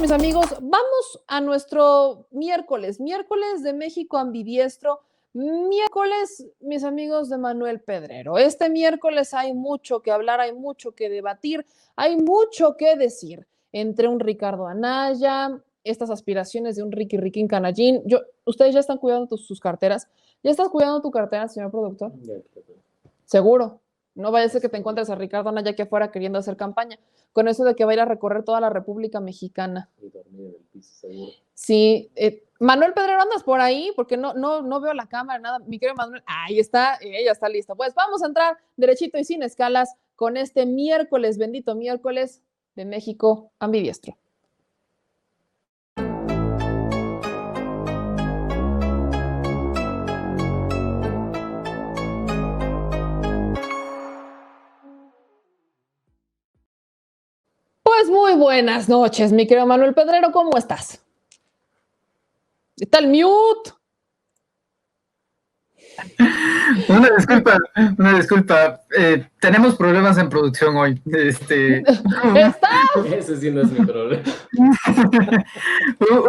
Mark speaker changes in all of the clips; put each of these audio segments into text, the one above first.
Speaker 1: mis amigos, vamos a nuestro miércoles de México ambidiestro, miércoles, mis amigos, de Manuel Pedrero. Este miércoles hay mucho que hablar, hay mucho que debatir, hay mucho que decir entre un Ricardo Anaya, estas aspiraciones de un Ricky Riquín Canallín. Ustedes ya están cuidando sus carteras. ¿Ya estás cuidando tu cartera, señor productor? Seguro. No vaya a ser que te encuentres a Ricardo Anaya aquí afuera queriendo hacer campaña, con eso de que va a ir a recorrer toda la República Mexicana.
Speaker 2: Y dormir en el piso, seguro.
Speaker 1: Sí, Manuel Pedrero, ¿andas por ahí? Porque no veo la cámara, nada. Mi querido Manuel, ahí está, ella está lista. Pues vamos a entrar derechito y sin escalas con este miércoles, bendito miércoles de México ambidiestro. Pues muy buenas noches, mi querido Manuel Pedrero, ¿cómo estás? Está el mute.
Speaker 3: Una disculpa. Tenemos problemas en producción hoy.
Speaker 1: ¿Está?
Speaker 2: Ese sí no es mi problema.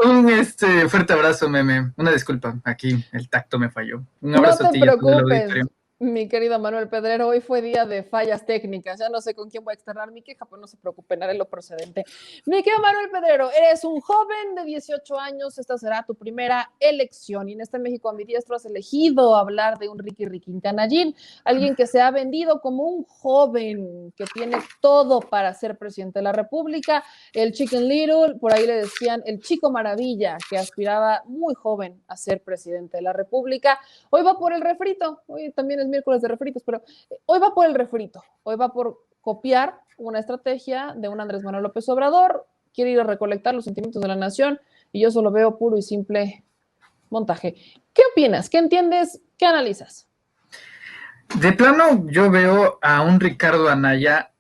Speaker 3: Un fuerte abrazo, meme. Una disculpa, aquí el tacto me falló. Un abrazo
Speaker 1: No
Speaker 3: a
Speaker 1: te
Speaker 3: ti y a todo el
Speaker 1: preocupes,
Speaker 3: auditorio.
Speaker 1: mi querido Manuel Pedrero, hoy fue día de fallas técnicas, ya no sé con quién voy a externar mi queja, pero no se preocupen, haré lo procedente. Mi querido Manuel Pedrero, eres un joven de 18 años, esta será tu primera elección, y en este México ambidiestro has elegido hablar de un Ricky Riquín Canallín, alguien que se ha vendido como un joven que tiene todo para ser presidente de la República, el Chicken Little, por ahí le decían el Chico Maravilla, que aspiraba muy joven a ser presidente de la República. Hoy va por el refrito, hoy también es miércoles de refritos, pero hoy va por el refrito, hoy va por copiar una estrategia de un Andrés Manuel López Obrador, quiere ir a recolectar los sentimientos de la nación y yo solo veo puro y simple montaje. ¿Qué opinas? ¿Qué entiendes? ¿Qué analizas?
Speaker 3: De plano, yo veo a un Ricardo Anaya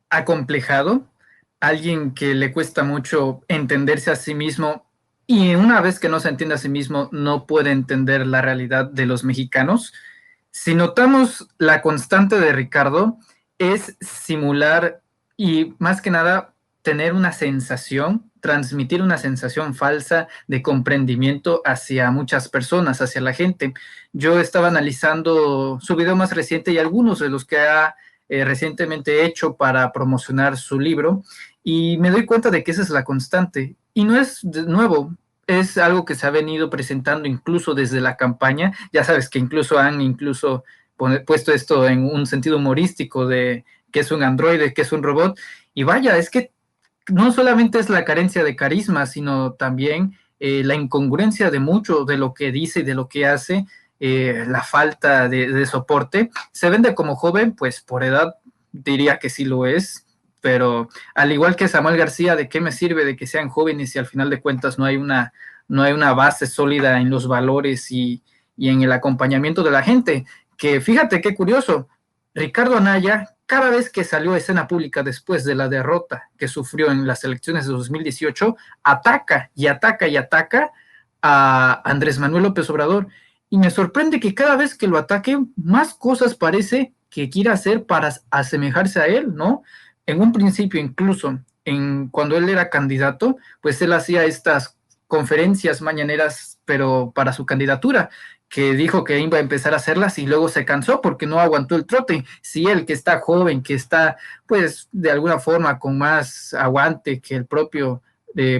Speaker 3: acomplejado, alguien que le cuesta mucho entenderse a sí mismo y una vez que no se entiende a sí mismo no puede entender la realidad de los mexicanos. Si notamos la constante de Ricardo es simular y más que nada tener una sensación, transmitir una sensación falsa de comprendimiento hacia muchas personas, hacia la gente. Yo estaba analizando su video más reciente y algunos de los que ha recientemente hecho para promocionar su libro y me doy cuenta de que esa es la constante y no es de nuevo. Es algo que se ha venido presentando incluso desde la campaña. Ya sabes que incluso han puesto esto en un sentido humorístico de que es un androide, que es un robot. Y vaya, es que no solamente es la carencia de carisma, sino también la incongruencia de mucho de lo que dice y de lo que hace, la falta de soporte. Se vende como joven, pues por edad diría que sí lo es, pero al igual que Samuel García, ¿de qué me sirve de que sean jóvenes si al final de cuentas no hay una base sólida en los valores y en el acompañamiento de la gente? Que fíjate qué curioso, Ricardo Anaya, cada vez que salió a escena pública después de la derrota que sufrió en las elecciones de 2018, ataca y ataca y ataca a Andrés Manuel López Obrador. Y me sorprende que cada vez que lo ataque, más cosas parece que quiere hacer para asemejarse a él, ¿no? En un principio, incluso, cuando él era candidato, pues él hacía estas conferencias mañaneras, pero para su candidatura, que dijo que iba a empezar a hacerlas y luego se cansó porque no aguantó el trote. Si él, que está joven, que está, pues, de alguna forma con más aguante que el propio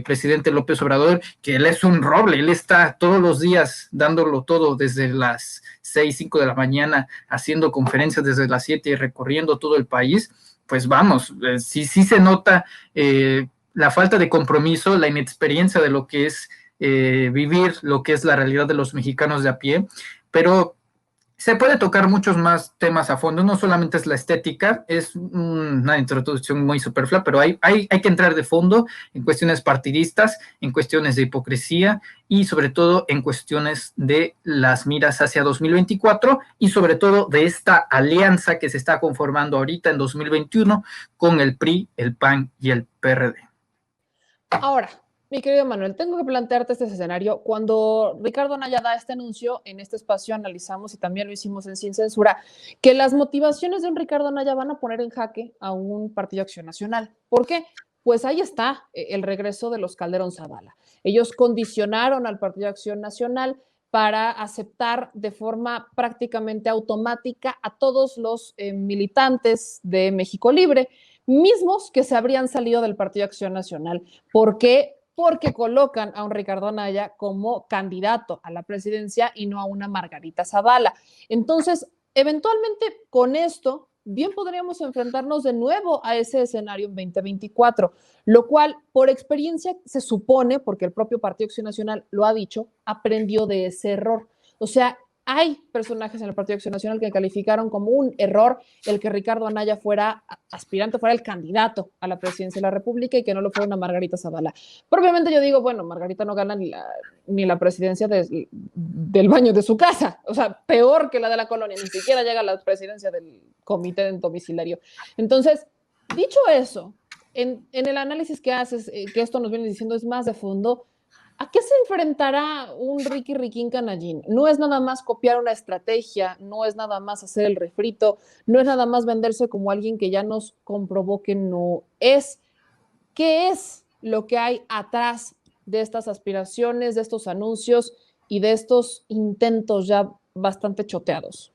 Speaker 3: presidente López Obrador, que él es un roble, él está todos los días dándolo todo desde las 6, 5 de la mañana, haciendo conferencias desde las 7 y recorriendo todo el país, pues vamos, sí se nota la falta de compromiso, la inexperiencia de lo que es vivir lo que es la realidad de los mexicanos de a pie, pero se puede tocar muchos más temas a fondo, no solamente es la estética, es una introducción muy superflua, pero hay que entrar de fondo en cuestiones partidistas, en cuestiones de hipocresía y sobre todo en cuestiones de las miras hacia 2024 y sobre todo de esta alianza que se está conformando ahorita en 2021 con el PRI, el PAN y el PRD.
Speaker 1: Ahora, mi querido Manuel, tengo que plantearte este escenario. Cuando Ricardo Anaya da este anuncio, en este espacio analizamos, y también lo hicimos en Sin Censura, que las motivaciones de un Ricardo Anaya van a poner en jaque a un Partido Acción Nacional. ¿Por qué? pues ahí está el regreso de los Calderón Zavala. Ellos condicionaron al Partido Acción Nacional para aceptar de forma prácticamente automática a todos los militantes de México Libre, mismos que se habrían salido del Partido Acción Nacional. ¿Por qué? Porque colocan a un Ricardo Anaya como candidato a la presidencia y no a una Margarita Zavala. Entonces, eventualmente con esto, bien podríamos enfrentarnos de nuevo a ese escenario en 2024, lo cual por experiencia se supone, porque el propio Partido Acción Nacional lo ha dicho, aprendió de ese error. O sea, hay personajes en el Partido Acción Nacional que calificaron como un error el que Ricardo Anaya fuera aspirante, fuera el candidato a la presidencia de la República y que no lo fuera una Margarita Zavala. Propiamente yo digo, bueno, Margarita no gana ni la presidencia del baño de su casa, o sea, peor que la de la colonia, ni siquiera llega a la presidencia del comité domiciliario. Entonces, dicho eso, en el análisis que haces, que esto nos viene diciendo es más de fondo, ¿a qué se enfrentará un Ricky Riquín Canallín? No es nada más copiar una estrategia, no es nada más hacer el refrito, no es nada más venderse como alguien que ya nos comprobó que no es. ¿Qué es lo que hay atrás de estas aspiraciones, de estos anuncios y de estos intentos ya bastante choteados?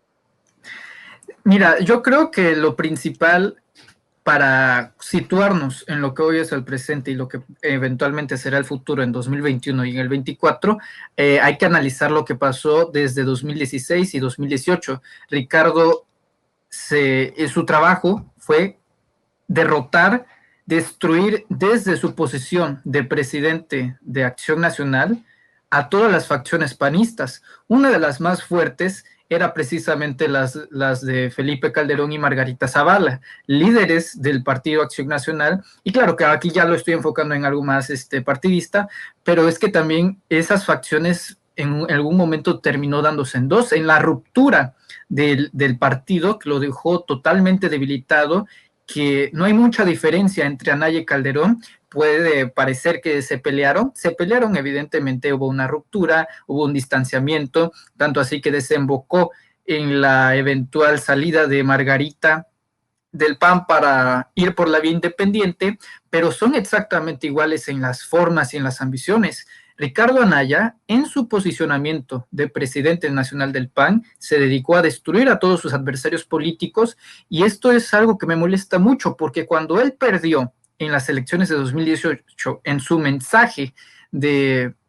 Speaker 3: Mira, yo creo que lo principal para situarnos en lo que hoy es el presente y lo que eventualmente será el futuro en 2021 y en el 24, hay que analizar lo que pasó desde 2016 y 2018. Ricardo, su trabajo fue derrotar, destruir desde su posición de presidente de Acción Nacional a todas las facciones panistas. Una de las más fuertes era precisamente las de Felipe Calderón y Margarita Zavala, líderes del Partido Acción Nacional, y claro que aquí ya lo estoy enfocando en algo más partidista, pero es que también esas facciones en algún momento terminó dándose en dos, en la ruptura del partido, que lo dejó totalmente debilitado, que no hay mucha diferencia entre Anaya y Calderón. Puede parecer que se pelearon, evidentemente hubo una ruptura, hubo un distanciamiento, tanto así que desembocó en la eventual salida de Margarita del PAN para ir por la vía independiente, pero son exactamente iguales en las formas y en las ambiciones. Ricardo Anaya, en su posicionamiento de presidente nacional del PAN, se dedicó a destruir a todos sus adversarios políticos, y esto es algo que me molesta mucho, porque cuando él perdió en las elecciones de 2018, en su mensaje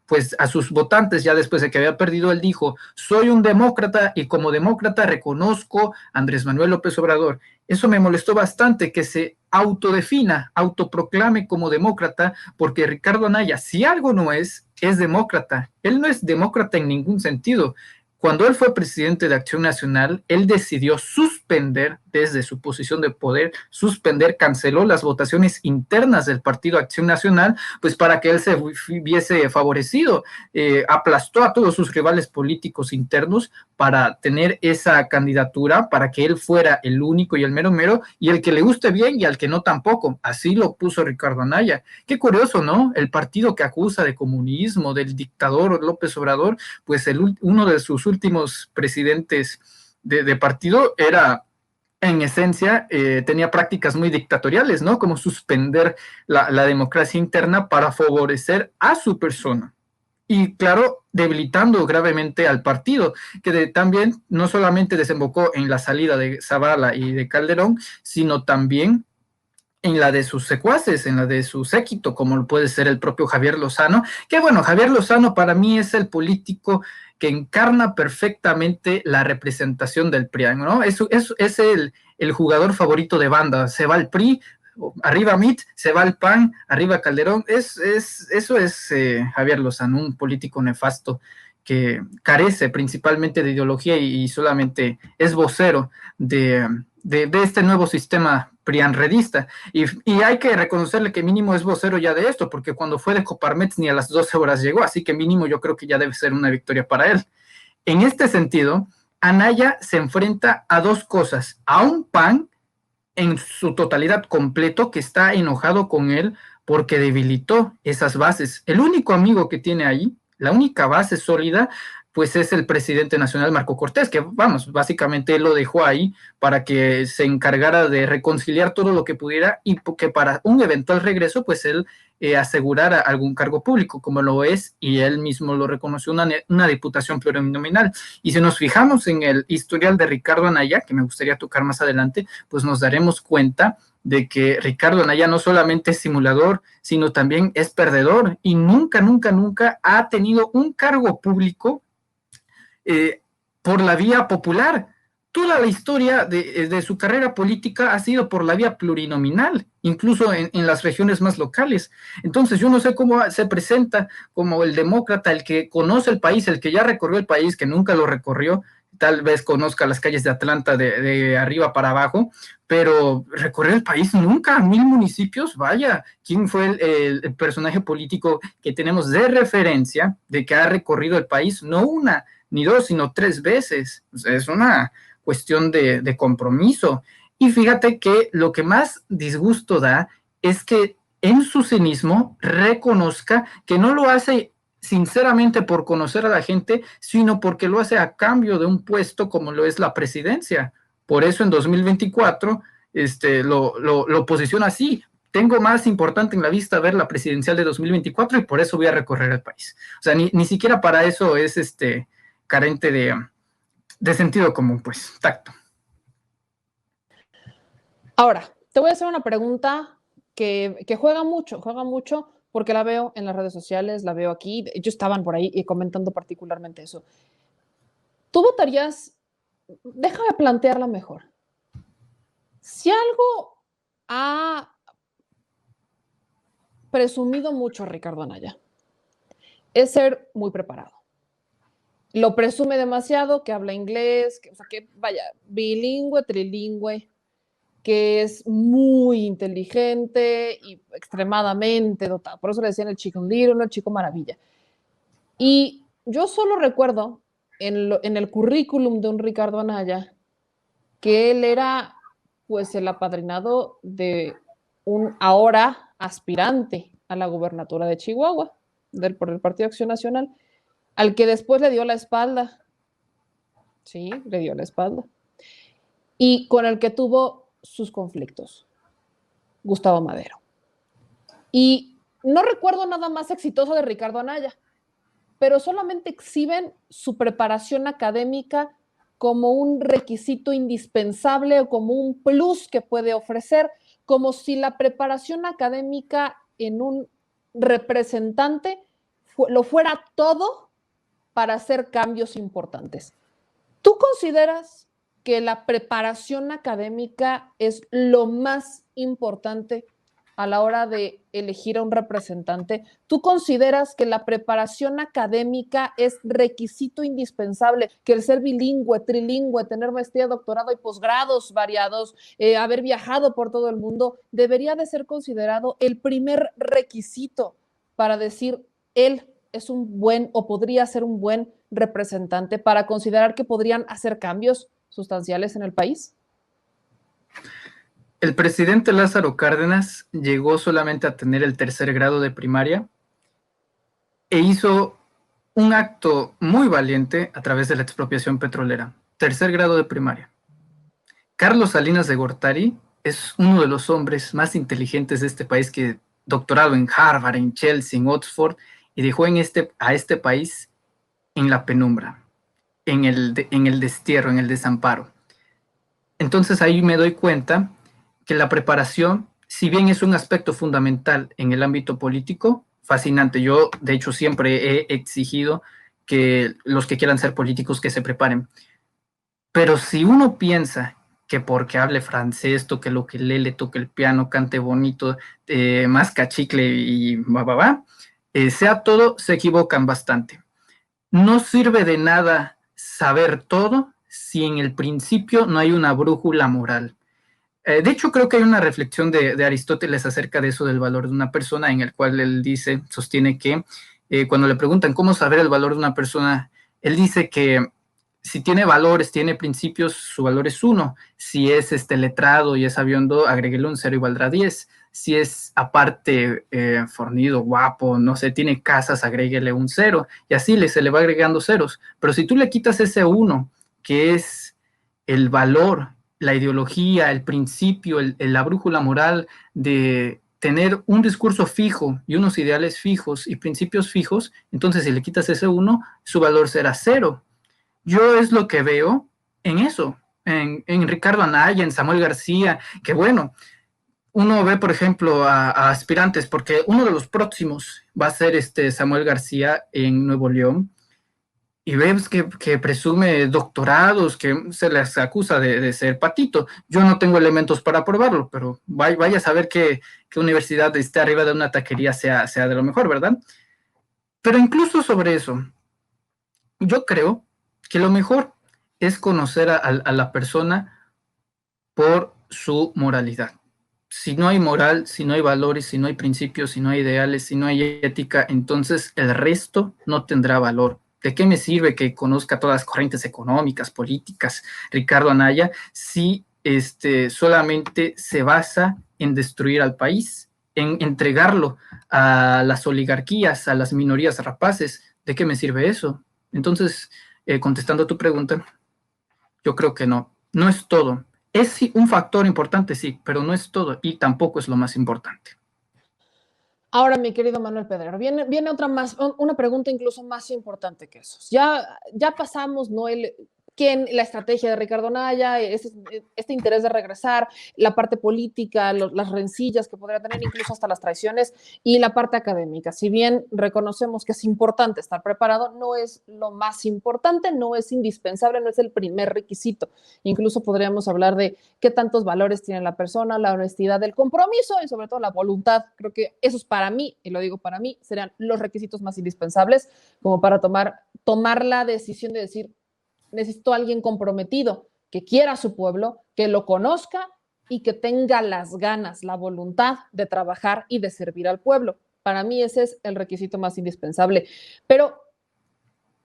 Speaker 3: pues a sus votantes, ya después de que había perdido, él dijo: soy un demócrata y como demócrata reconozco a Andrés Manuel López Obrador. Eso me molestó bastante, que se autodefina, autoproclame como demócrata, porque Ricardo Anaya, si algo no es demócrata. Él no es demócrata en ningún sentido. Cuando él fue presidente de Acción Nacional, él decidió suspender, desde su posición de poder, canceló las votaciones internas del Partido Acción Nacional, pues para que él se viese favorecido, aplastó a todos sus rivales políticos internos para tener esa candidatura, para que él fuera el único y el mero mero, y el que le guste bien y al que no tampoco. Así lo puso Ricardo Anaya. Qué curioso, ¿no? El partido que acusa de comunismo, del dictador López Obrador, pues uno de sus últimos presidentes de partido era, en esencia, tenía prácticas muy dictatoriales, ¿no? Como suspender la democracia interna para favorecer a su persona. Y claro, debilitando gravemente al partido, que también no solamente desembocó en la salida de Zavala y de Calderón, sino también en la de sus secuaces, en la de su séquito, como puede ser el propio Javier Lozano, que bueno, Javier Lozano para mí es el político que encarna perfectamente la representación del PRI, ¿no? Es el jugador favorito de banda. Se va el PRI, arriba MIT, se va el PAN, arriba Calderón. Eso es Javier Lozano, un político nefasto que carece principalmente de ideología y solamente es vocero de este nuevo sistema prianredista, y hay que reconocerle que mínimo es vocero ya de esto, porque cuando fue de Coparmex ni a las 12 horas llegó, así que mínimo yo creo que ya debe ser una victoria para él. En este sentido, Anaya se enfrenta a dos cosas: a un PAN en su totalidad completo que está enojado con él porque debilitó esas bases. El único amigo que tiene ahí, la única base sólida, pues es el presidente nacional Marco Cortés, que vamos, básicamente él lo dejó ahí para que se encargara de reconciliar todo lo que pudiera y que para un eventual regreso, pues él asegurara algún cargo público, como lo es, y él mismo lo reconoció, una diputación plurinominal. Y si nos fijamos en el historial de Ricardo Anaya, que me gustaría tocar más adelante, pues nos daremos cuenta de que Ricardo Anaya no solamente es simulador, sino también es perdedor y nunca, nunca, nunca ha tenido un cargo público por la vía popular. Toda la historia de su carrera política ha sido por la vía plurinominal, incluso en las regiones más locales. Entonces yo no sé cómo se presenta como el demócrata, el que conoce el país, el que ya recorrió el país, que nunca lo recorrió, tal vez conozca las calles de Atlanta de arriba para abajo, pero recorrió el país nunca, 1000 municipios, vaya, ¿quién fue el personaje político que tenemos de referencia de que ha recorrido el país? No una, ni dos, sino 3 veces. O sea, es una cuestión de compromiso. Y fíjate que lo que más disgusto da es que en su cinismo reconozca que no lo hace sinceramente por conocer a la gente, sino porque lo hace a cambio de un puesto como lo es la presidencia. Por eso en 2024 lo posiciona así. Tengo más importante en la vista ver la presidencial de 2024 y por eso voy a recorrer el país. O sea, ni siquiera para eso es carente de sentido común, pues, tacto.
Speaker 1: Ahora, te voy a hacer una pregunta que juega mucho porque la veo en las redes sociales, la veo aquí, ellos estaban por ahí y comentando particularmente eso. ¿Tú votarías? Déjame plantearla mejor. Si algo ha presumido mucho Ricardo Anaya, es ser muy preparado. Lo presume demasiado, que habla inglés, o sea, que vaya, bilingüe, trilingüe, que es muy inteligente y extremadamente dotado. Por eso le decían el Chicken Little, el chico maravilla. Y yo solo recuerdo en el currículum de un Ricardo Anaya que él era pues el apadrinado de un ahora aspirante a la gubernatura de Chihuahua por el Partido Acción Nacional, al que después le dio la espalda. Sí, le dio la espalda. Y con el que tuvo sus conflictos, Gustavo Madero. Y no recuerdo nada más exitoso de Ricardo Anaya, pero solamente exhiben su preparación académica como un requisito indispensable o como un plus que puede ofrecer, como si la preparación académica en un representante lo fuera todo para hacer cambios importantes. ¿Tú consideras que la preparación académica es lo más importante a la hora de elegir a un representante? ¿Tú consideras que la preparación académica es requisito indispensable, que el ser bilingüe, trilingüe, tener maestría, doctorado y posgrados variados, haber viajado por todo el mundo, debería de ser considerado el primer requisito para decir él es un buen o podría ser un buen representante, para considerar que podrían hacer cambios sustanciales en el país?
Speaker 3: El presidente Lázaro Cárdenas llegó solamente a tener el 3er grado de primaria e hizo un acto muy valiente a través de la expropiación petrolera. 3er grado de primaria. Carlos Salinas de Gortari es uno de los hombres más inteligentes de este país, que doctorado en Harvard, en Chelsea, en Oxford, y dejó a este país en la penumbra, en el destierro, en el desamparo. Entonces ahí me doy cuenta que la preparación, si bien es un aspecto fundamental en el ámbito político, fascinante. Yo, de hecho, siempre he exigido que los que quieran ser políticos que se preparen. Pero si uno piensa que porque hable francés, toque el ukelele, toque el piano, cante bonito, masca chicle y sea todo, se equivocan bastante. No sirve de nada saber todo si en el principio no hay una brújula moral. De hecho, creo que hay una reflexión de Aristóteles acerca de eso del valor de una persona, en el cual él sostiene que cuando le preguntan cómo saber el valor de una persona, él dice que si tiene valores, tiene principios, su valor es 1. Si es letrado y es sabiondo, agréguele un 0 y valdrá 10. Si es aparte fornido, guapo, no sé, tiene casas, agréguele un 0 y así se le va agregando ceros. Pero si tú le quitas ese 1, que es el valor, la ideología, el principio, la brújula moral de tener un discurso fijo y unos ideales fijos y principios fijos, entonces si le quitas ese 1, su valor será 0. Yo es lo que veo en eso, en Ricardo Anaya, en Samuel García, que bueno, uno ve, por ejemplo, a aspirantes, porque uno de los próximos va a ser Samuel García en Nuevo León, y ves que presume doctorados, que se les acusa de ser patito. Yo no tengo elementos para probarlo, pero vaya a saber que universidad esté arriba de una taquería sea de lo mejor, ¿verdad? Pero incluso sobre eso, yo creo que lo mejor es conocer a la persona por su moralidad. Si no hay moral, si no hay valores, si no hay principios, si no hay ideales, si no hay ética, entonces el resto no tendrá valor. ¿De qué me sirve que conozca todas las corrientes económicas, políticas, Ricardo Anaya, si solamente se basa en destruir al país, en entregarlo a las oligarquías, a las minorías rapaces? ¿De qué me sirve eso? Entonces, contestando a tu pregunta, yo creo que no es todo. Es un factor importante, sí, pero no es todo y tampoco es lo más importante.
Speaker 1: Ahora, mi querido Manuel Pedrero, viene una pregunta incluso más importante que eso. Ya pasamos, ¿no? La estrategia de Ricardo Anaya, este interés de regresar, la parte política, las rencillas que podría tener, incluso hasta las traiciones, y la parte académica. Si bien reconocemos que es importante estar preparado, no es lo más importante, no es indispensable, no es el primer requisito. Incluso podríamos hablar de qué tantos valores tiene la persona, la honestidad, el compromiso y sobre todo la voluntad. Creo que esos para mí, y lo digo para mí, serían los requisitos más indispensables como para tomar la decisión de decir, necesito a alguien comprometido, que quiera a su pueblo, que lo conozca y que tenga las ganas, la voluntad de trabajar y de servir al pueblo. Para mí ese es el requisito más indispensable. Pero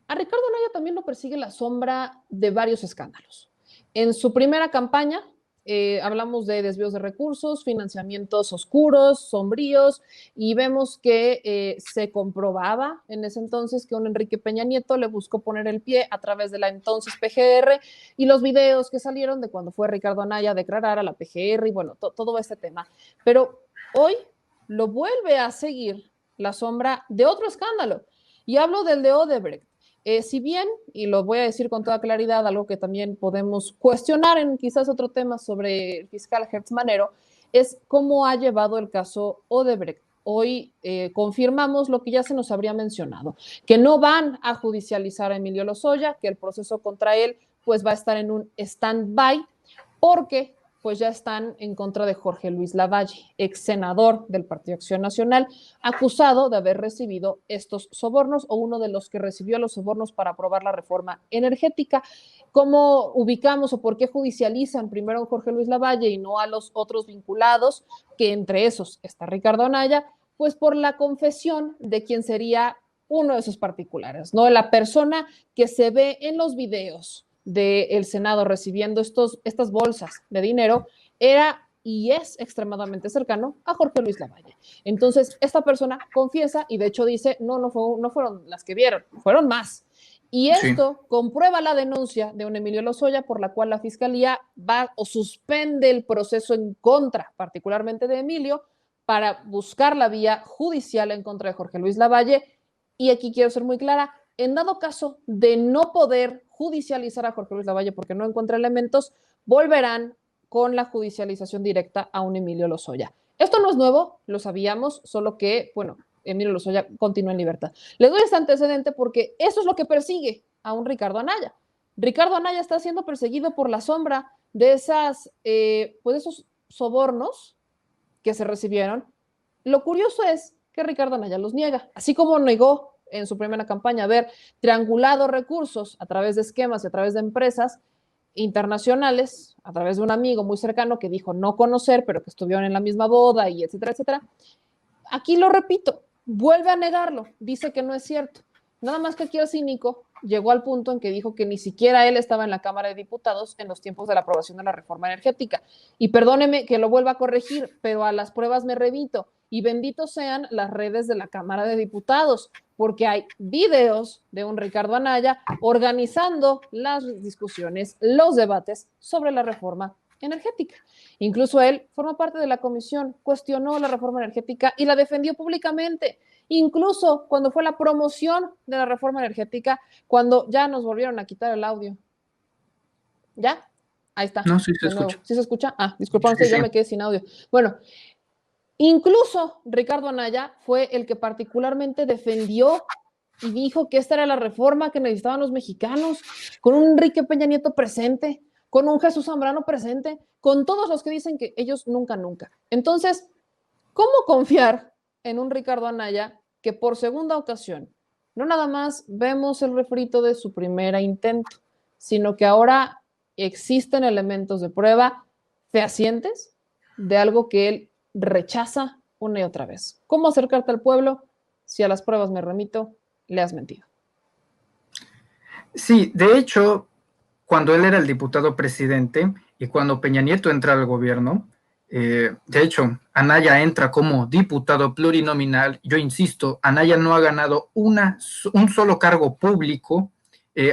Speaker 1: a Ricardo Anaya también lo persigue la sombra de varios escándalos. En su primera campaña, hablamos de desvíos de recursos, financiamientos oscuros, sombríos, y vemos que se comprobaba en ese entonces que un Enrique Peña Nieto le buscó poner el pie a través de la entonces PGR y los videos que salieron de cuando fue Ricardo Anaya a declarar a la PGR y bueno, todo este tema. Pero hoy lo vuelve a seguir la sombra de otro escándalo, y hablo del de Odebrecht. Si bien, y lo voy a decir con toda claridad, algo que también podemos cuestionar en quizás otro tema sobre el fiscal Hertz Manero, es cómo ha llevado el caso Odebrecht. Hoy confirmamos lo que ya se nos habría mencionado, que no van a judicializar a Emilio Lozoya, que el proceso contra él pues va a estar en un stand-by, porque pues ya están en contra de Jorge Luis Lavalle, ex senador del Partido Acción Nacional, acusado de haber recibido estos sobornos o uno de los que recibió los sobornos para aprobar la reforma energética. ¿Cómo ubicamos o por qué judicializan primero a Jorge Luis Lavalle y no a los otros vinculados, que entre esos está Ricardo Anaya? Pues por la confesión de quien sería uno de esos particulares, ¿no? La persona que se ve en los videos del Senado recibiendo estas bolsas de dinero era y es extremadamente cercano a Jorge Luis Lavalle. Entonces, esta persona confiesa y de hecho dice, no fueron las que vieron, fueron más. Y esto comprueba la denuncia de un Emilio Lozoya por la cual la Fiscalía va o suspende el proceso en contra, particularmente de Emilio, para buscar la vía judicial en contra de Jorge Luis Lavalle. Y aquí quiero ser muy clara, en dado caso de no poder judicializar a Jorge Luis Lavalle porque no encuentra elementos, volverán con la judicialización directa a un Emilio Lozoya. Esto no es nuevo, lo sabíamos, solo que, bueno, Emilio Lozoya continúa en libertad. Le doy este antecedente porque eso es lo que persigue a un Ricardo Anaya. Ricardo Anaya está siendo perseguido por la sombra de esos sobornos que se recibieron. Lo curioso es que Ricardo Anaya los niega, así como negó en su primera campaña haber triangulado recursos a través de esquemas y a través de empresas internacionales, a través de un amigo muy cercano que dijo no conocer, pero que estuvieron en la misma boda y etcétera, etcétera. Aquí lo repito, vuelve a negarlo, dice que no es cierto. Nada más que aquí el cínico llegó al punto en que dijo que ni siquiera él estaba en la Cámara de Diputados en los tiempos de la aprobación de la reforma energética. Y perdóneme que lo vuelva a corregir, pero a las pruebas me remito. Y benditos sean las redes de la Cámara de Diputados, porque hay videos de un Ricardo Anaya organizando las discusiones, los debates sobre la reforma energética. Incluso él forma parte de la comisión, cuestionó la reforma energética y la defendió públicamente. Incluso cuando fue la promoción de la reforma energética, cuando ya nos volvieron a quitar el audio. ¿Ya? Ahí está.
Speaker 3: No, sí se escucha.
Speaker 1: ¿Sí se escucha? Ah, disculpa,
Speaker 3: Sí,
Speaker 1: ya
Speaker 3: sí.
Speaker 1: me quedé sin audio. Bueno, incluso Ricardo Anaya fue el que particularmente defendió y dijo que esta era la reforma que necesitaban los mexicanos, con un Enrique Peña Nieto presente, con un Jesús Zambrano presente, con todos los que dicen que ellos nunca. Entonces, ¿cómo confiar en un Ricardo Anaya que por segunda ocasión no nada más vemos el refrito de su primera intento, sino que ahora existen elementos de prueba fehacientes de algo que él rechaza una y otra vez? ¿Cómo acercarte al pueblo si a las pruebas me remito, le has mentido?
Speaker 3: Sí, de hecho, cuando él era el diputado presidente y cuando Peña Nieto entra al gobierno, de hecho, Anaya entra como diputado plurinominal. Yo insisto, Anaya no ha ganado un solo cargo público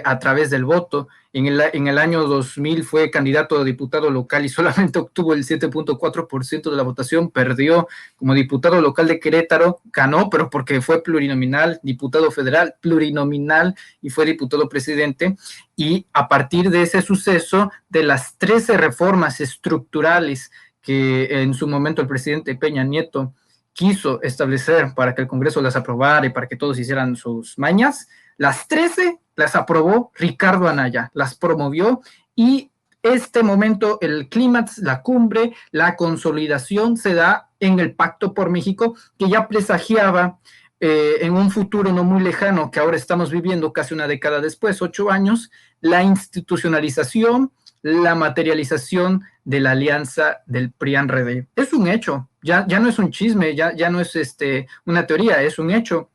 Speaker 3: a través del voto. En el año 2000 fue candidato a diputado local y solamente obtuvo el 7.4% de la votación, perdió. Como diputado local de Querétaro, ganó, pero porque fue plurinominal, diputado federal plurinominal y fue diputado presidente. Y a partir de ese suceso, de las 13 reformas estructurales que en su momento el presidente Peña Nieto quiso establecer para que el Congreso las aprobara y para que todos hicieran sus mañas, las 13 las aprobó Ricardo Anaya, las promovió, y este momento, el clímax, la cumbre, la consolidación se da en el Pacto por México, que ya presagiaba en un futuro no muy lejano, que ahora estamos viviendo casi una década después, 8 años, la institucionalización, la materialización de la alianza del PRI-PAN-RD. Es un hecho, ya no es un chisme, ya no es una teoría, es un hecho.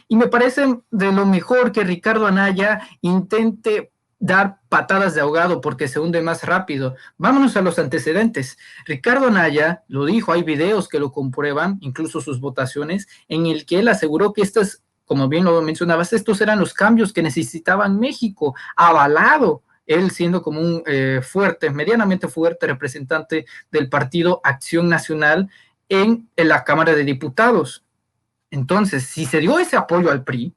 Speaker 3: Y me parece de lo mejor que Ricardo Anaya intente dar patadas de ahogado porque se hunde más rápido. Vámonos a los antecedentes. Ricardo Anaya lo dijo, hay videos que lo comprueban, incluso sus votaciones, en el que él aseguró que estas, como bien lo mencionabas, estos eran los cambios que necesitaba México, avalado, él siendo como un medianamente fuerte representante del partido Acción Nacional en la Cámara de Diputados. Entonces, si se dio ese apoyo al PRI,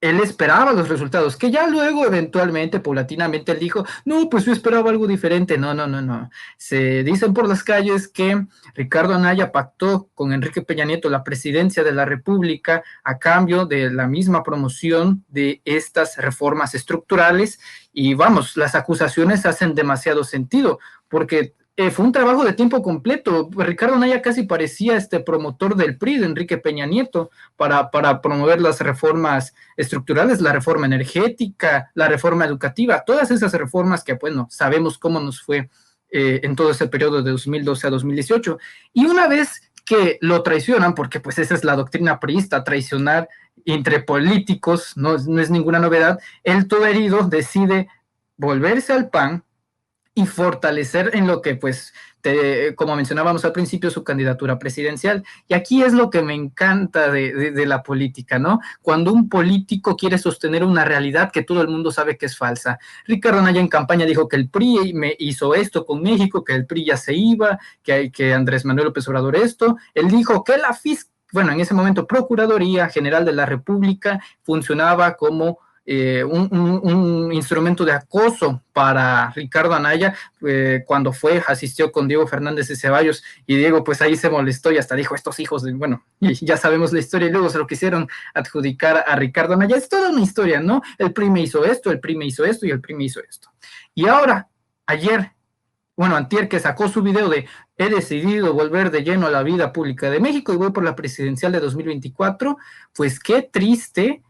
Speaker 3: él esperaba los resultados, que ya luego, eventualmente, paulatinamente, él dijo, no, pues yo esperaba algo diferente. No. Se dicen por las calles que Ricardo Anaya pactó con Enrique Peña Nieto la presidencia de la República a cambio de la misma promoción de estas reformas estructurales. Y vamos, las acusaciones hacen demasiado sentido, porque fue un trabajo de tiempo completo. Ricardo Anaya casi parecía promotor del PRI, de Enrique Peña Nieto, para promover las reformas estructurales, la reforma energética, la reforma educativa, todas esas reformas que, bueno, sabemos cómo nos fue en todo ese periodo de 2012 a 2018. Y una vez que lo traicionan, porque pues esa es la doctrina priista, traicionar entre políticos, no es ninguna novedad, el todo herido decide volverse al PAN y fortalecer en lo que, pues, como mencionábamos al principio, su candidatura presidencial. Y aquí es lo que me encanta de la política, ¿no? Cuando un político quiere sostener una realidad que todo el mundo sabe que es falsa. Ricardo Anaya en campaña dijo que el PRI me hizo esto con México, que el PRI ya se iba, que Andrés Manuel López Obrador esto. Él dijo que la en ese momento, Procuraduría General de la República funcionaba como un instrumento de acoso para Ricardo Anaya cuando asistió con Diego Fernández de Ceballos, y Diego pues ahí se molestó y hasta dijo, estos hijos y ya sabemos la historia, y luego se lo quisieron adjudicar a Ricardo Anaya. Es toda una historia, ¿no? El PRI me hizo esto, el PRI me hizo esto y el PRI me hizo esto. Y ahora, antier, que sacó su video de he decidido volver de lleno a la vida pública de México y voy por la presidencial de 2024, pues qué triste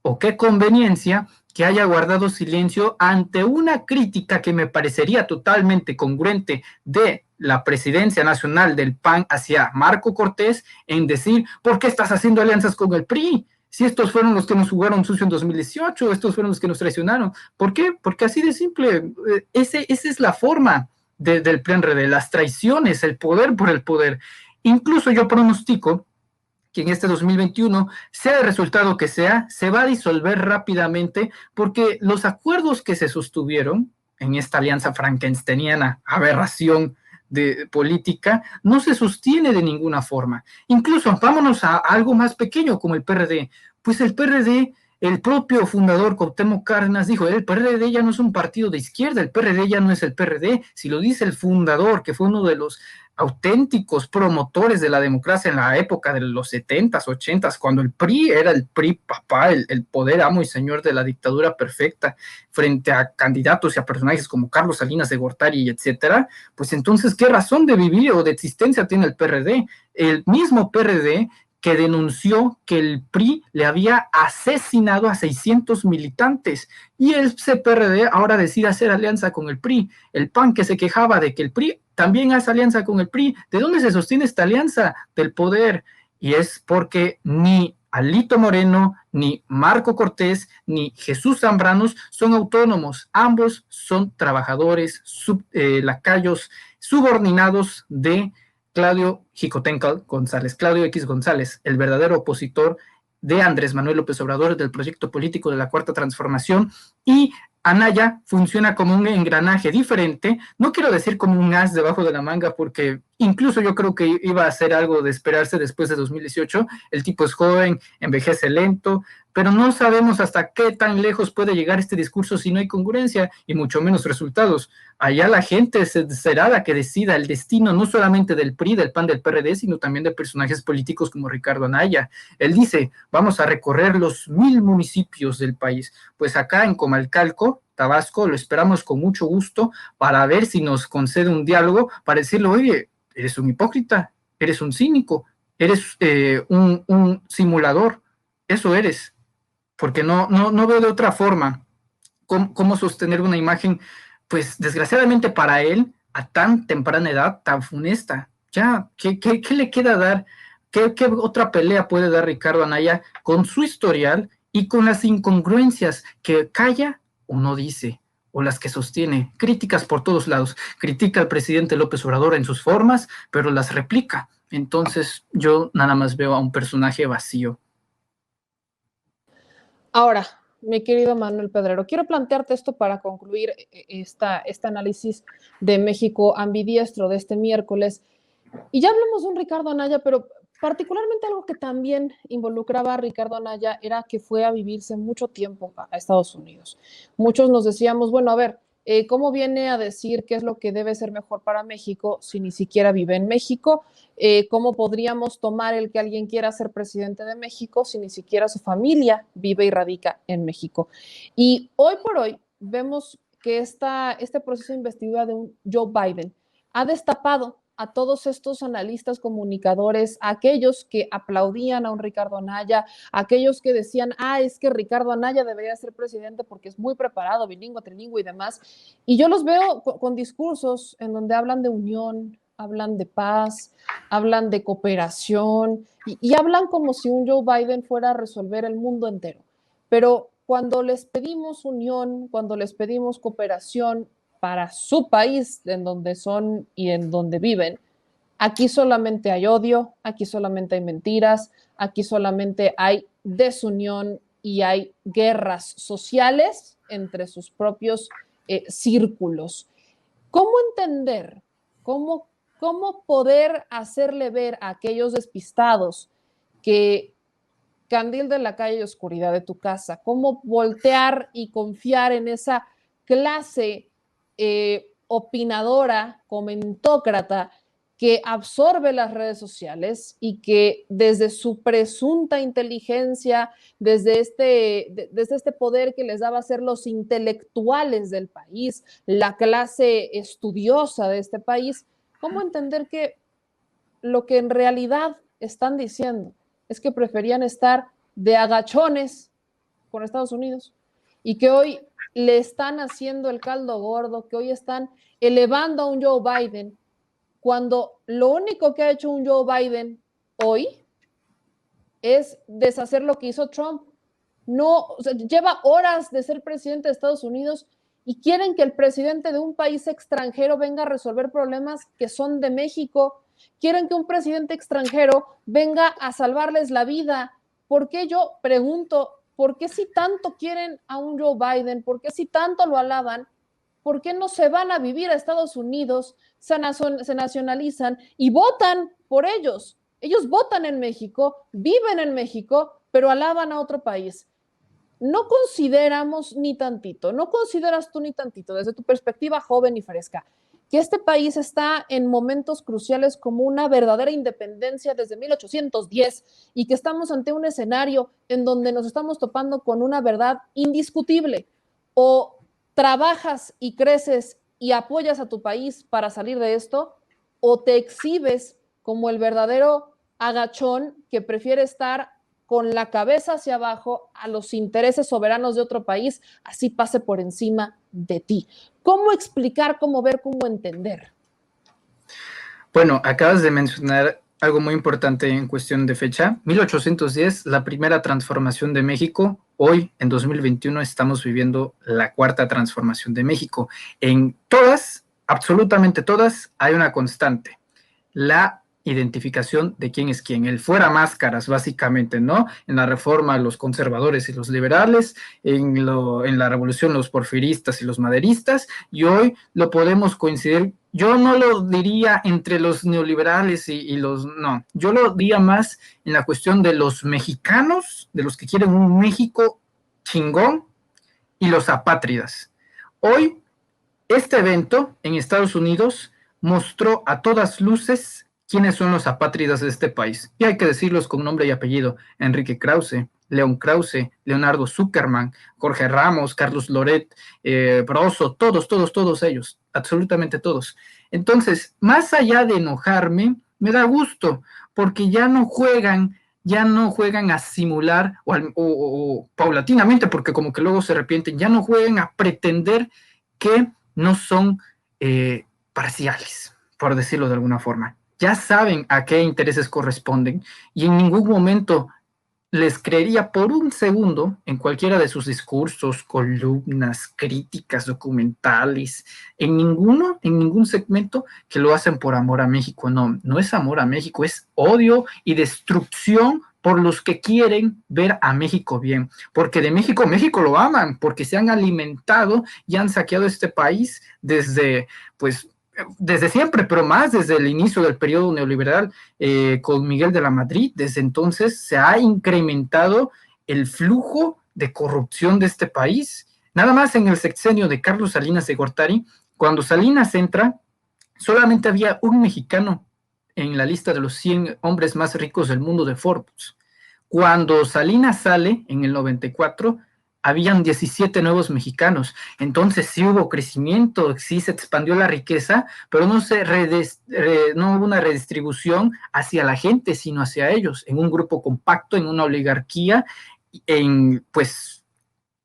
Speaker 3: o qué conveniencia que haya guardado silencio ante una crítica que me parecería totalmente congruente de la presidencia nacional del PAN hacia Marco Cortés, en decir, ¿por qué estás haciendo alianzas con el PRI? Si estos fueron los que nos jugaron sucio en 2018, estos fueron los que nos traicionaron. ¿Por qué? Porque así de simple, esa es la forma del PRI-RD, las traiciones, el poder por el poder. Incluso yo pronostico que en este 2021, sea el resultado que sea, se va a disolver rápidamente porque los acuerdos que se sostuvieron en esta alianza frankensteiniana, aberración de política, no se sostiene de ninguna forma. Incluso, vámonos a algo más pequeño como el PRD. Pues el PRD, el propio fundador Cuauhtémoc Cárdenas dijo, el PRD ya no es un partido de izquierda, el PRD ya no es el PRD. Si lo dice el fundador, que fue uno de los auténticos promotores de la democracia en la época de los 70s, 80s, cuando el PRI era el PRI papá, el poder amo y señor de la dictadura perfecta, frente a candidatos y a personajes como Carlos Salinas de Gortari, etcétera, pues entonces, ¿qué razón de vivir o de existencia tiene el PRD? El mismo PRD que denunció que el PRI le había asesinado a 600 militantes y el CPRD ahora decide hacer alianza con el PRI. El PAN, que se quejaba de que el PRI también hace alianza con el PRI. ¿De dónde se sostiene esta alianza? Del poder. Y es porque ni Alito Moreno, ni Marco Cortés, ni Jesús Zambranos son autónomos. Ambos son trabajadores, lacayos, subordinados de Claudio Xicoténcatl González, Claudio X González, el verdadero opositor de Andrés Manuel López Obrador, del proyecto político de la Cuarta Transformación, y Anaya funciona como un engranaje diferente, no quiero decir como un as debajo de la manga, porque incluso yo creo que iba a ser algo de esperarse después de 2018, el tipo es joven, envejece lento, pero no sabemos hasta qué tan lejos puede llegar este discurso si no hay congruencia y mucho menos resultados. Allá la gente será la que decida el destino no solamente del PRI, del PAN, del PRD, sino también de personajes políticos como Ricardo Anaya. Él dice, vamos a recorrer los 1000 municipios del país. Pues acá en Comalcalco, Tabasco, lo esperamos con mucho gusto para ver si nos concede un diálogo, para decirle, oye, eres un hipócrita, eres un cínico, eres un simulador, eso eres, porque no veo de otra forma cómo sostener una imagen, pues desgraciadamente para él, a tan temprana edad, tan funesta. Ya, ¿qué le queda dar? ¿Qué otra pelea puede dar Ricardo Anaya con su historial y con las incongruencias que calla o no dice, o las que sostiene? Críticas por todos lados. Critica al presidente López Obrador en sus formas, pero las replica. Entonces yo nada más veo a un personaje vacío.
Speaker 1: Ahora, mi querido Manuel Pedrero, quiero plantearte esto para concluir este análisis de México ambidiestro de este miércoles. Y ya hablamos de un Ricardo Anaya, pero particularmente algo que también involucraba a Ricardo Anaya era que fue a vivirse mucho tiempo a Estados Unidos. Muchos nos decíamos, bueno, a ver, ¿cómo viene a decir qué es lo que debe ser mejor para México si ni siquiera vive en México? ¿Cómo podríamos tomar el que alguien quiera ser presidente de México si ni siquiera su familia vive y radica en México? Y hoy por hoy vemos que este proceso de investidura de un Joe Biden ha destapado a todos estos analistas comunicadores, a aquellos que aplaudían a un Ricardo Anaya, a aquellos que decían, es que Ricardo Anaya debería ser presidente porque es muy preparado, bilingüe, trilingüe y demás. Y yo los veo con discursos en donde hablan de unión, hablan de paz, hablan de cooperación y hablan como si un Joe Biden fuera a resolver el mundo entero. Pero cuando les pedimos unión, cuando les pedimos cooperación, para su país, en donde son y en donde viven, aquí solamente hay odio, aquí solamente hay mentiras, aquí solamente hay desunión y hay guerras sociales entre sus propios círculos. ¿Cómo entender, cómo poder hacerle ver a aquellos despistados que candil de la calle y oscuridad de tu casa, cómo voltear y confiar en esa clase opinadora, comentócrata, que absorbe las redes sociales y que desde su presunta inteligencia, desde este poder que les daba a ser los intelectuales del país, la clase estudiosa de este país, ¿cómo entender que lo que en realidad están diciendo es que preferían estar de agachones con Estados Unidos y que hoy le están haciendo el caldo gordo, que hoy están elevando a un Joe Biden, cuando lo único que ha hecho un Joe Biden hoy es deshacer lo que hizo Trump. No, o sea, lleva horas de ser presidente de Estados Unidos y quieren que el presidente de un país extranjero venga a resolver problemas que son de México. Quieren que un presidente extranjero venga a salvarles la vida. ¿Por qué? Yo pregunto, ¿por qué si tanto quieren a un Joe Biden? ¿Por qué si tanto lo alaban? ¿Por qué no se van a vivir a Estados Unidos, se nacionalizan y votan por ellos? Ellos votan en México, viven en México, pero alaban a otro país. No consideramos ni tantito, no consideras tú ni tantito, desde tu perspectiva joven y fresca, que este país está en momentos cruciales como una verdadera independencia desde 1810 y que estamos ante un escenario en donde nos estamos topando con una verdad indiscutible. O trabajas y creces y apoyas a tu país para salir de esto, o te exhibes como el verdadero agachón que prefiere estar con la cabeza hacia abajo a los intereses soberanos de otro país, así pase por encima de ti. ¿Cómo explicar, cómo ver, cómo entender?
Speaker 3: Bueno, acabas de mencionar algo muy importante en cuestión de fecha. 1810, la primera transformación de México. Hoy, en 2021, estamos viviendo la cuarta transformación de México. En todas, absolutamente todas, hay una constante. La identificación de quién es quién, el fuera máscaras, básicamente, ¿no? En la reforma, los conservadores y los liberales, en la revolución, los porfiristas y los maderistas, y hoy lo podemos coincidir. Yo no lo diría entre los neoliberales y los, no, yo lo diría más en la cuestión de los mexicanos, de los que quieren un México chingón, y los apátridas. Hoy, este evento en Estados Unidos mostró a todas luces quiénes son los apátridas de este país. Y hay que decirlos con nombre y apellido: Enrique Krause, León Krause, Leonardo Zuckerman, Jorge Ramos, Carlos Loret, Broso, todos ellos, absolutamente todos. Entonces, más allá de enojarme, me da gusto, porque ya no juegan a simular o paulatinamente, porque como que luego se arrepienten, ya no juegan a pretender que no son parciales, por decirlo de alguna forma. Ya saben a qué intereses corresponden y en ningún momento les creería por un segundo en cualquiera de sus discursos, columnas, críticas, documentales, en ningún segmento que lo hacen por amor a México. No, no es amor a México, es odio y destrucción por los que quieren ver a México bien, porque de México lo aman, porque se han alimentado y han saqueado este país desde siempre, pero más desde el inicio del periodo neoliberal con Miguel de la Madrid. Desde entonces se ha incrementado el flujo de corrupción de este país. Nada más en el sexenio de Carlos Salinas de Gortari, cuando Salinas entra, solamente había un mexicano en la lista de los 100 hombres más ricos del mundo de Forbes. Cuando Salinas sale en el 94, habían 17 nuevos mexicanos. Entonces sí hubo crecimiento, sí se expandió la riqueza, pero no hubo una redistribución hacia la gente, sino hacia ellos, en un grupo compacto, en una oligarquía, en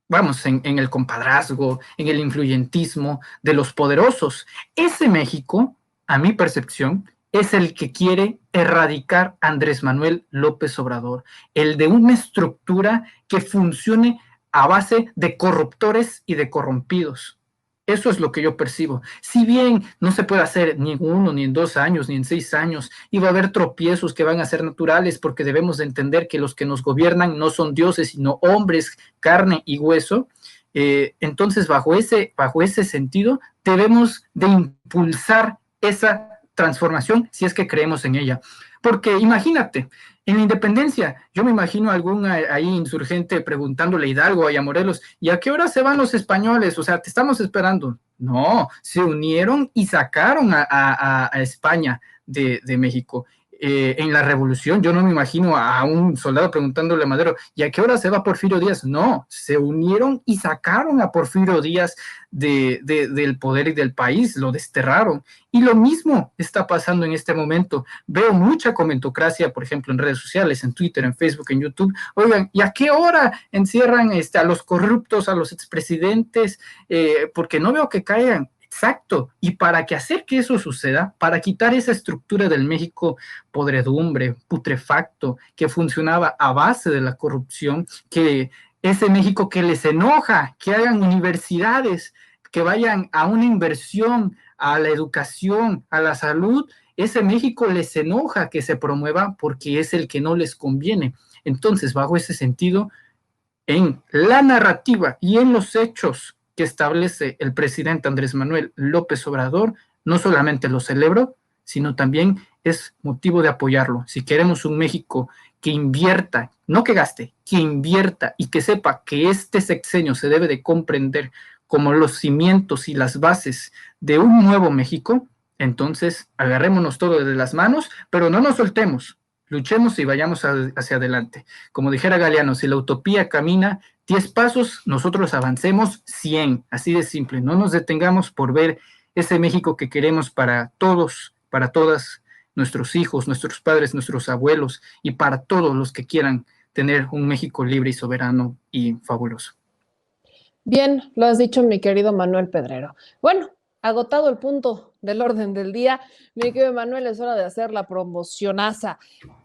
Speaker 3: el compadrazgo, en el influyentismo de los poderosos. Ese México, a mi percepción, es el que quiere erradicar Andrés Manuel López Obrador, el de una estructura que funcione a base de corruptores y de corrompidos. Eso es lo que yo percibo. Si bien no se puede hacer ni en 1, ni en 2 años, ni en 6 años, y va a haber tropiezos que van a ser naturales, porque debemos de entender que los que nos gobiernan no son dioses, sino hombres, carne y hueso. Entonces, bajo ese sentido, debemos de impulsar esa transformación si es que creemos en ella. Porque imagínate, en la independencia, yo me imagino a algún ahí insurgente preguntándole a Hidalgo y a Morelos, ¿y a qué hora se van los españoles? O sea, te estamos esperando. No, se unieron y sacaron a España de México. En la revolución, yo no me imagino a un soldado preguntándole a Madero, ¿y a qué hora se va Porfirio Díaz? No, se unieron y sacaron a Porfirio Díaz del poder y del país, lo desterraron. Y lo mismo está pasando en este momento. Veo mucha comentocracia, por ejemplo, en redes sociales, en Twitter, en Facebook, en YouTube. Oigan, ¿y a qué hora encierran a los corruptos, a los expresidentes? Porque no veo que caigan. Exacto, y para que hacer que eso suceda, para quitar esa estructura del México podredumbre, putrefacto, que funcionaba a base de la corrupción, que ese México que les enoja, que hagan universidades, que vayan a una inversión, a la educación, a la salud, ese México les enoja que se promueva porque es el que no les conviene. Entonces, bajo ese sentido, en la narrativa y en los hechos que establece el presidente Andrés Manuel López Obrador, no solamente lo celebro, sino también es motivo de apoyarlo. Si queremos un México que invierta, no que gaste, que invierta y que sepa que este sexenio se debe de comprender como los cimientos y las bases de un nuevo México, entonces agarrémonos todo de las manos, pero no nos soltemos, luchemos y vayamos hacia adelante. Como dijera Galeano, si la utopía camina 10 pasos, nosotros avancemos 100, así de simple. No nos detengamos por ver ese México que queremos para todos, para todas, nuestros hijos, nuestros padres, nuestros abuelos y para todos los que quieran tener un México libre y soberano y fabuloso.
Speaker 1: Bien, lo has dicho, mi querido Manuel Pedrero. Bueno, agotado el punto del orden del día, mi querido Manuel, es hora de hacer la promocionaza.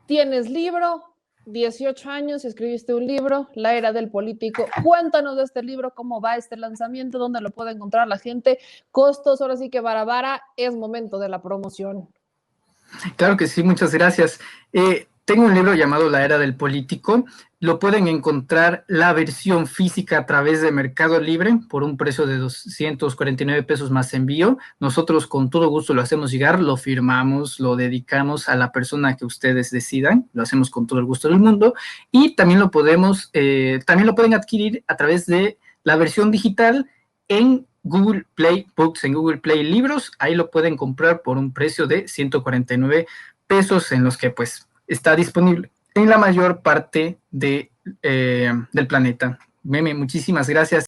Speaker 1: ¿Tienes libro? 18 años, escribiste un libro, La Era del Político. Cuéntanos de este libro, cómo va este lanzamiento, dónde lo puede encontrar la gente, costos, ahora sí que vara, es momento de la promoción.
Speaker 3: Claro que sí, muchas gracias. Tengo un libro llamado La Era del Político. Lo pueden encontrar la versión física a través de Mercado Libre por un precio de 249 pesos más envío. Nosotros con todo gusto lo hacemos llegar, lo firmamos, lo dedicamos a la persona que ustedes decidan. Lo hacemos con todo el gusto del mundo. Y también lo pueden adquirir a través de la versión digital en Google Play Books, en Google Play Libros. Ahí lo pueden comprar por un precio de 149 pesos, en los que pues está disponible en la mayor parte del planeta. Meme, muchísimas gracias.